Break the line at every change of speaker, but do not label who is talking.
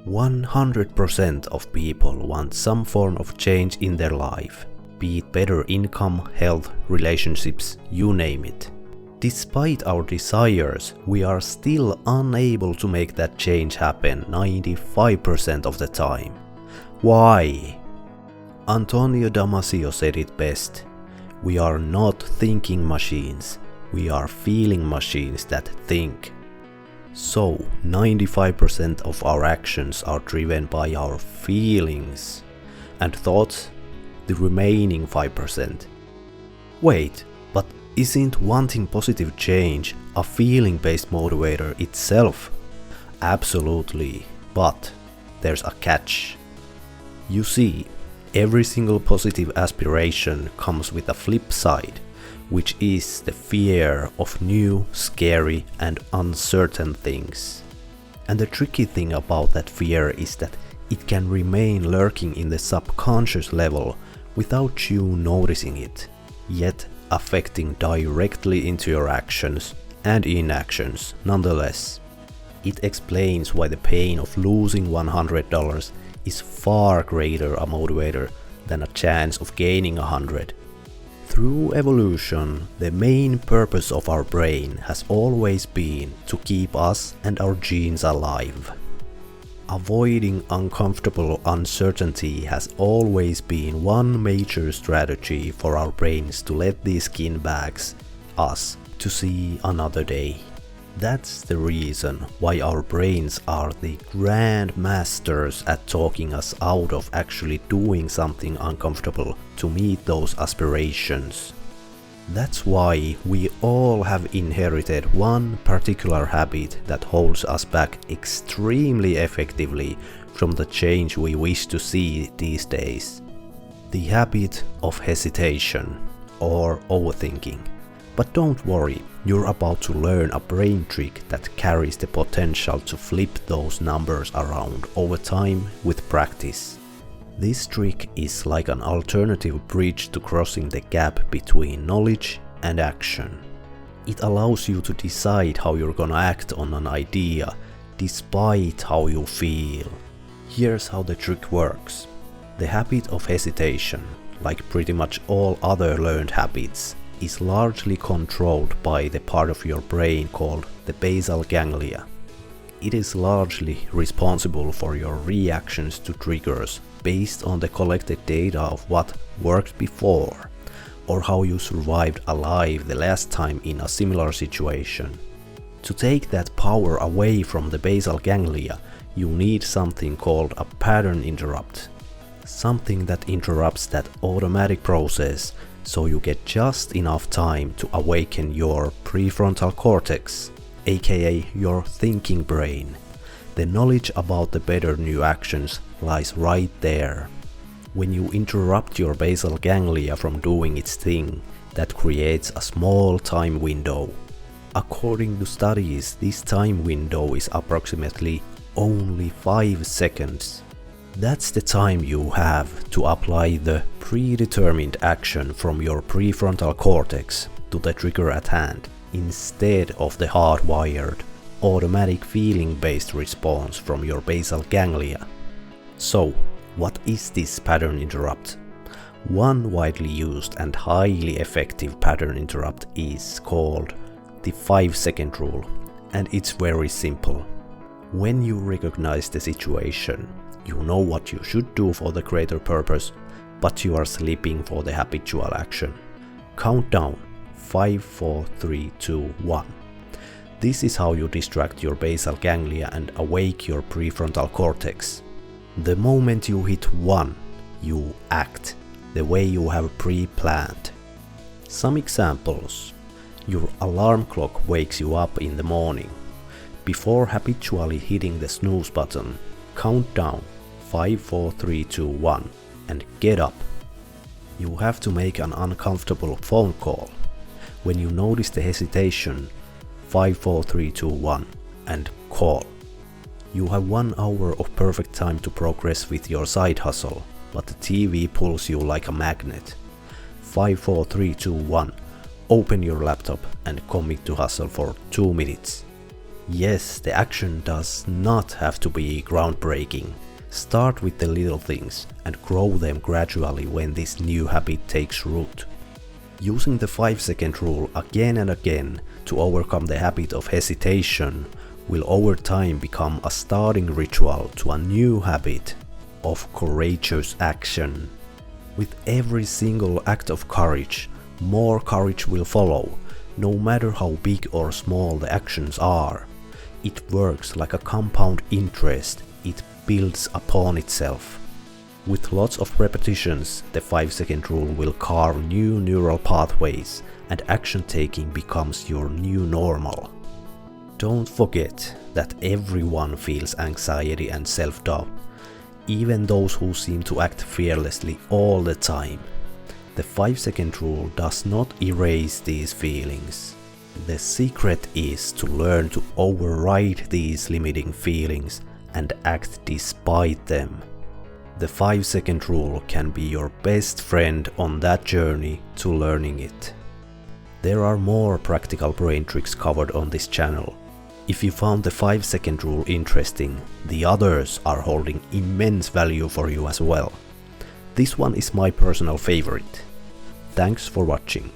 100% of people want some form of change in their life, be it better income, health, relationships, you name it. Despite our desires, we are still unable to make that change happen 95% of the time. Why? Antonio Damasio said it best. We are not thinking machines, we are feeling machines that think. So, 95% of our actions are driven by our feelings, and thoughts, the remaining 5%. Wait, but isn't wanting positive change a feeling-based motivator itself? Absolutely, but there's a catch. You see, every single positive aspiration comes with a flip side, which is the fear of new, scary and uncertain things. And the tricky thing about that fear is that it can remain lurking in the subconscious level without you noticing it, yet affecting directly into your actions and inactions nonetheless. It explains why the pain of losing $100 is far greater a motivator than a chance of gaining 100. Through evolution, the main purpose of our brain has always been to keep us and our genes alive. Avoiding uncomfortable uncertainty has always been one major strategy for our brains to let these skin bags, us, to see another day. That's the reason why our brains are the grand masters at talking us out of actually doing something uncomfortable to meet those aspirations. That's why we all have inherited one particular habit that holds us back extremely effectively from the change we wish to see these days. The habit of hesitation or overthinking. But don't worry, you're about to learn a brain trick that carries the potential to flip those numbers around over time with practice. This trick is like an alternative bridge to crossing the gap between knowledge and action. It allows you to decide how you're gonna act on an idea despite how you feel. Here's how the trick works. The habit of hesitation, like pretty much all other learned habits, is largely controlled by the part of your brain called the basal ganglia. It is largely responsible for your reactions to triggers based on the collected data of what worked before, or how you survived alive the last time in a similar situation. To take that power away from the basal ganglia, you need something called a pattern interrupt. Something that interrupts that automatic process so you get just enough time to awaken your prefrontal cortex, aka your thinking brain. The knowledge about the better new actions lies right there. When you interrupt your basal ganglia from doing its thing, that creates a small time window. According to studies, this time window is approximately only 5 seconds. That's the time you have to apply the predetermined action from your prefrontal cortex to the trigger at hand, instead of the hardwired, automatic feeling-based response from your basal ganglia. So, what is this pattern interrupt? One widely used and highly effective pattern interrupt is called the 5-second rule, and it's very simple. When you recognize the situation, you know what you should do for the greater purpose, but you are sleeping for the habitual action. Count down 5, 4, 3, 2, 1. This is how you distract your basal ganglia and awake your prefrontal cortex. The moment you hit 1, you act the way you have pre-planned. Some examples. Your alarm clock wakes you up in the morning. Before habitually hitting the snooze button, count down 5, 4, 3, 2, 1 and get up. You have to make an uncomfortable phone call. When you notice the hesitation, 5, 4, 3, 2, 1 and call. You have 1 hour of perfect time to progress with your side hustle, but the TV pulls you like a magnet. 5, 4, 3, 2, 1. Open your laptop and commit to hustle for 2 minutes. Yes, the action does not have to be groundbreaking. Start with the little things and grow them gradually when this new habit takes root. Using the 5-second rule again and again to overcome the habit of hesitation will over time become a starting ritual to a new habit of courageous action. With every single act of courage, more courage will follow, no matter how big or small the actions are. It works like a compound interest, it builds upon itself. With lots of repetitions, the 5-second rule will carve new neural pathways and action taking becomes your new normal. Don't forget that everyone feels anxiety and self-doubt, even those who seem to act fearlessly all the time. The 5-second rule does not erase these feelings. The secret is to learn to override these limiting feelings and act despite them. The 5-second rule can be your best friend on that journey to learning it. There are more practical brain tricks covered on this channel. If you found the 5-second rule interesting, the others are holding immense value for you as well. This one is my personal favorite. Thanks for watching.